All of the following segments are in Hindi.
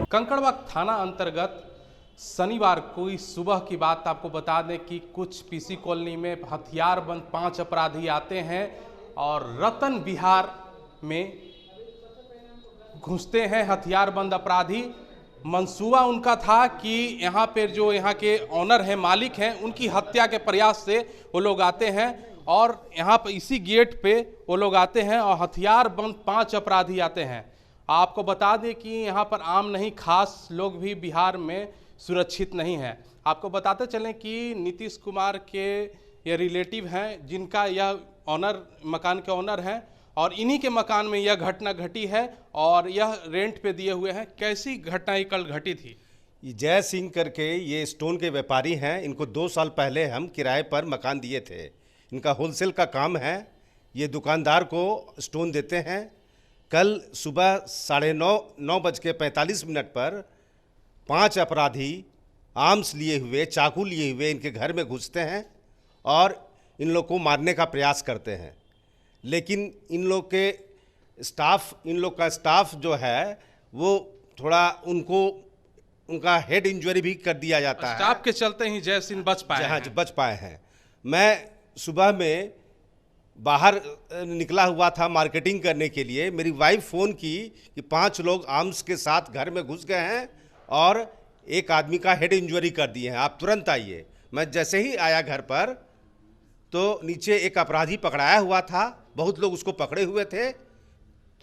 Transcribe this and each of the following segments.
कंकड़बाग थाना अंतर्गत शनिवार को इस सुबह की बात आपको बता दें कि कुछ पीसी कॉलोनी में हथियारबंद 5 अपराधी आते हैं और रतन विहार में घुसते हैं। हथियारबंद अपराधी, मंसूबा उनका था कि यहाँ पर जो यहाँ के ऑनर हैं, मालिक हैं, उनकी हत्या के प्रयास से वो लोग आते हैं और यहाँ पर इसी गेट पे वो लोग आते हैं और हथियारबंद 5 अपराधी आते हैं। आपको बता दें कि यहाँ पर आम नहीं, खास लोग भी बिहार में सुरक्षित नहीं हैं। आपको बताते चलें कि नीतीश कुमार के ये रिलेटिव हैं, जिनका यह ऑनर, मकान के ऑनर हैं और इन्हीं के मकान में यह घटना घटी है और यह रेंट पे दिए हुए हैं। कैसी घटना ये कल घटी थी? जय सिंह करके ये स्टोन के व्यापारी हैं। इनको 2 साल पहले हम किराए पर मकान दिए थे। इनका होलसेल का काम है। ये दुकानदार को स्टोन देते हैं। कल सुबह 9:45 पर 5 अपराधी आर्म्स लिए हुए, चाकू लिए हुए इनके घर में घुसते हैं और इन लोग को मारने का प्रयास करते हैं। लेकिन इन लोग का स्टाफ जो है वो थोड़ा उनका हेड इंजरी भी कर दिया जाता है। स्टाफ के चलते ही जय सिंह बच पाए हैं। बच पाए हैं। मैं सुबह में बाहर निकला हुआ था मार्केटिंग करने के लिए। मेरी वाइफ फ़ोन की कि 5 लोग आर्म्स के साथ घर में घुस गए हैं और एक आदमी का हेड इंजरी कर दिए हैं, आप तुरंत आइए। मैं जैसे ही आया घर पर तो नीचे एक अपराधी पकड़ाया हुआ था। बहुत लोग उसको पकड़े हुए थे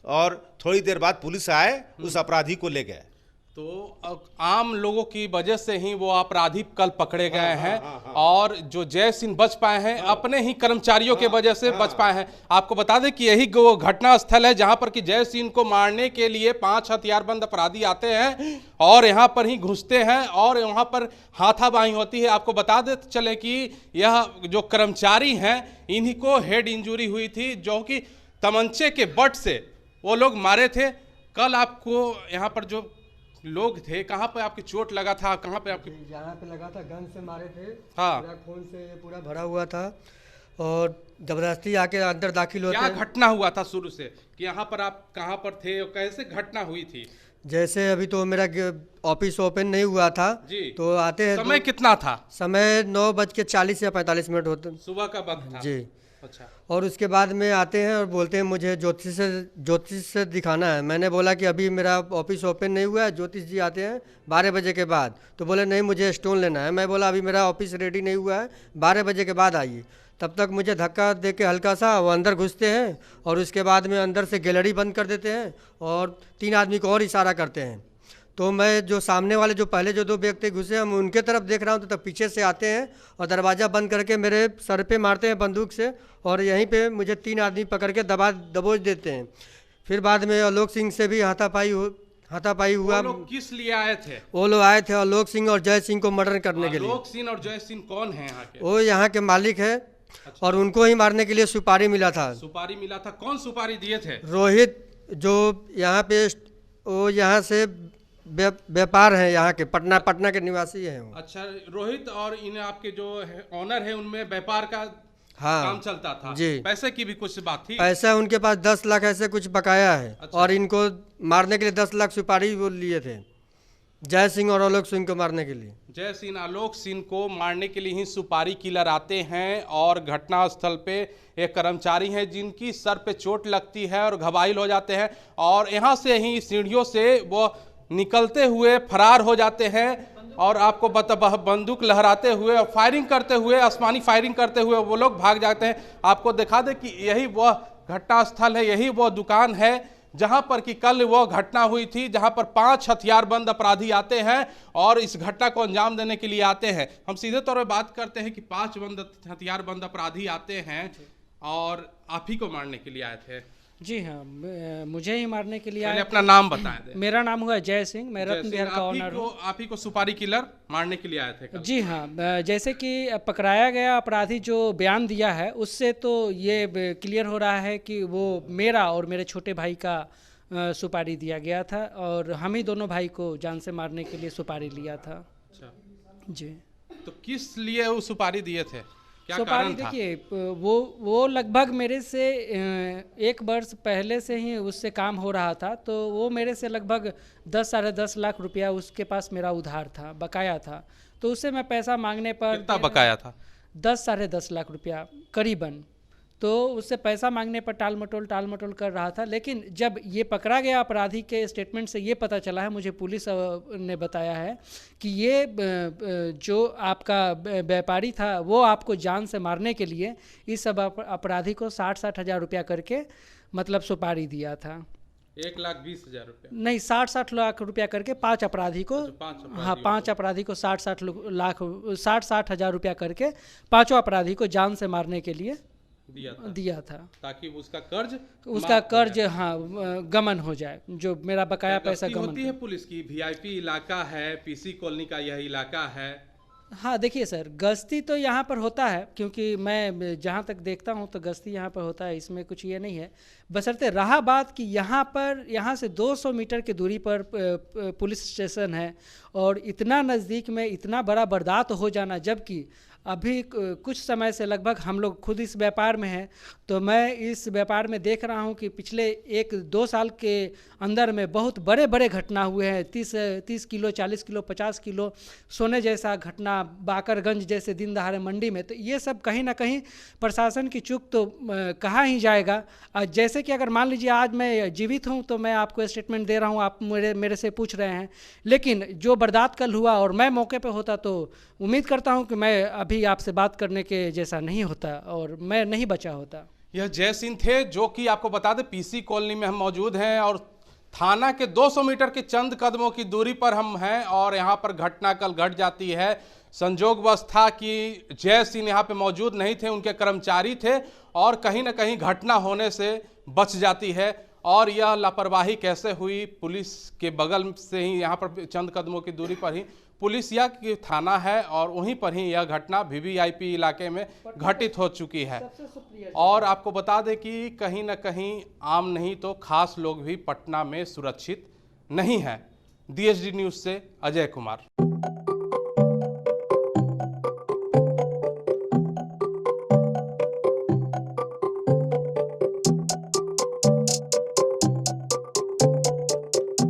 और थोड़ी देर बाद पुलिस आए, उस अपराधी को ले गए। तो आम लोगों की वजह से ही वो अपराधी कल पकड़े गए हैं और जो जय सिंह बच पाए हैं अपने ही कर्मचारियों के वजह से बच पाए हैं। आपको बता दें कि यही वो घटना स्थल है जहां पर कि जय सिंह को मारने के लिए 5 हथियारबंद अपराधी आते हैं और यहां पर ही घुसते हैं और वहां पर हाथापाई होती है। आपको बता देते चले कि यह जो कर्मचारी हैं, इन्हीं को हेड इंजरी हुई थी, जो कि तमंचे के बट से वो लोग मारे थे। कल आपको यहाँ पर जो लोग थे, कहाँ पे आपकी चोट लगा था? कहाँ पे आपकी? यहाँ पे लगा था, गन से मारे थे। हाँ, पूरा खून से पूरा भरा हुआ था और जबरदस्ती आके अंदर दाखिल होते। क्या घटना हुआ था शुरू से कि यहाँ पर आप कहाँ पर थे और कैसे घटना हुई थी? जैसे अभी तो मेरा ऑफिस ओपन नहीं हुआ था जी, तो आते हैं। समय कितना था? समय 9:40 या 45 होते, सुबह का वक्त था जी। अच्छा। और उसके बाद में आते हैं और बोलते हैं मुझे ज्योतिष से दिखाना है। मैंने बोला कि अभी मेरा ऑफिस ओपन नहीं हुआ है, ज्योतिष जी आते हैं 12 बजे के बाद। तो बोले नहीं, मुझे स्टोन लेना है। मैं बोला अभी मेरा ऑफिस रेडी नहीं हुआ है, 12 बजे के बाद आइए। तब तक मुझे धक्का दे के हल्का सा वो अंदर घुसते हैं और उसके बाद में अंदर से गैलरी बंद कर देते हैं और 3 आदमी को और इशारा करते हैं। तो मैं जो सामने वाले जो पहले जो 2 व्यक्ति घुसे, हम उनके तरफ देख रहा हूँ तो तब पीछे से आते हैं और दरवाज़ा बंद करके मेरे सर पे मारते हैं बंदूक से और यहीं पे मुझे 3 आदमी पकड़ के दबोच देते हैं। फिर बाद में आलोक सिंह से भी हाथापाई हुआ। वो लोग किस लिए आए थे? वो लोग आए थे आलोक सिंह और जय सिंह को मर्डर करने के लिए। आलोक सिंह और जय सिंह कौन है यहाँ के? वो यहाँ के मालिक है। अच्छा। और उनको ही मारने के लिए सुपारी मिला था। सुपारी मिला था? कौन सुपारी दिए थे? रोहित, जो यहाँ पे वो यहाँ से व्यापार है, यहाँ के पटना के निवासी हैं वो। अच्छा, रोहित और इन आपके जो ऑनर है उनमें व्यापार का काम चलता था जी। पैसे की भी कुछ बात थी? पैसा उनके पास 10 लाख ऐसे कुछ बकाया है। अच्छा। और इनको मारने के लिए 10 लाख सुपारी वो लिए थे, जय सिंह और आलोक सिंह को मारने के लिए। जय सिंह, आलोक सिंह को मारने के लिए ही सुपारी किलर आते हैं और घटनास्थल पे एक कर्मचारी हैं जिनकी सर पे चोट लगती है और घबाइल हो जाते हैं और यहाँ से ही सीढ़ियों से वो निकलते हुए फरार हो जाते हैं और आपको बंदूक लहराते हुए और फायरिंग करते हुए, आसमानी फायरिंग करते हुए वो लोग भाग जाते हैं। आपको दिखा दे कि यही वह घटनास्थल है, यही वो दुकान है जहां पर कि कल वो घटना हुई थी, जहां पर 5 हथियारबंद अपराधी आते हैं और इस घटना को अंजाम देने के लिए आते हैं। हम सीधे तौर पर बात करते हैं कि 5 हथियारबंद अपराधी आते हैं और आप ही को मारने के लिए आए थे? जी हाँ, मुझे ही मारने के लिए आए। अपना नाम बताएं। मेरा नाम हुआ जय सिंह, मैं रत्न विहार का ऑनर हूँ। आप ही को सुपारी किलर मारने के लिए आए थे कल? जी हाँ, जैसे कि पकड़ाया गया अपराधी जो बयान दिया है उससे तो ये क्लियर हो रहा है कि वो मेरा और मेरे छोटे भाई का सुपारी दिया गया था और हम ही दोनों भाई को जान से मारने के लिए सुपारी लिया था। अच्छा जी। तो किस लिए वो सुपारी दिए थे? क्या सुपारी कारण था? देखिए वो लगभग मेरे से 1 वर्ष पहले से ही उससे काम हो रहा था, तो वो मेरे से लगभग 10 साढ़े 10 लाख रुपया उसके पास मेरा उधार था, बकाया था। तो उससे मैं पैसा मांगने पर कितना बकाया था? 10 साढ़े 10 लाख रुपया करीबन। तो उससे पैसा मांगने पर टाल मटोल कर रहा था। लेकिन जब ये पकड़ा गया, अपराधी के स्टेटमेंट से ये पता चला है, मुझे पुलिस ने बताया है कि ये जो आपका व्यापारी था वो आपको जान से मारने के लिए इस सब अपराधी को 60-60 हज़ार रुपया करके मतलब सुपारी दिया था। 1,20,000 रुपया? नहीं, 60-60 लाख रुपया करके 5 अपराधी को, हाँ 5 अपराधी को 60-60 हज़ार रुपया करके 5 अपराधी को जान से मारने के लिए दिया था ताकि उसका कर्ज हाँ गमन हो जाए, जो मेरा बकाया पैसा गमन होती है। पुलिस की वीआईपी इलाका है, पीसी कॉलोनी का यह इलाका है। हाँ देखिए सर, गश्ती तो यहाँ पर होता है, क्योंकि मैं जहाँ तक देखता हूँ तो गश्ती यहाँ पर होता है, इसमें कुछ ये नहीं है। बशर्ते रहा बात कि यहाँ से 200 मीटर की दूरी पर पुलिस स्टेशन है और इतना नज़दीक में इतना बड़ा वारदात हो जाना, जबकि अभी कुछ समय से लगभग हम लोग खुद इस व्यापार में हैं, तो मैं इस व्यापार में देख रहा हूं कि पिछले 1-2 साल के अंदर में बहुत बड़े बड़े घटना हुए हैं। 30 किलो, 40 किलो, 50 किलो सोने जैसा घटना बाकरगंज जैसे दिन दहाड़े मंडी में। तो ये सब कहीं ना कहीं प्रशासन की चूक तो कहा ही जाएगा। जैसे कि अगर मान लीजिए आज मैं जीवित हूँ तो मैं आपको स्टेटमेंट दे रहा हूँ, आप मेरे से पूछ रहे हैं, लेकिन जो वारदात कल हुआ और मैं मौके पर होता तो उम्मीद करता हूँ कि मैं अभी आपसे बात करने के जैसा नहीं होता और मैं नहीं बचा होता। यह जय सिंह थे, जो कि आपको बता दें पीसी कॉलोनी में हम मौजूद हैं और थाना के 200 मीटर के चंद कदमों की दूरी पर हम हैं और यहाँ पर घटना कल घट जाती है। संजोगवश था कि जय सिंह यहाँ पे मौजूद नहीं थे, उनके कर्मचारी थे और कहीं ना कहीं घटना होने से बच जाती है। और यह लापरवाही कैसे हुई, पुलिस के बगल से ही यहाँ पर चंद कदमों की दूरी पर ही पुलिस या की थाना है और वहीं पर ही यह घटना वीवीआईपी इलाके में घटित हो चुकी है। और आपको बता दें कि कहीं ना कहीं आम नहीं तो खास लोग भी पटना में सुरक्षित नहीं हैं। DSD न्यूज़ से अजय कुमार।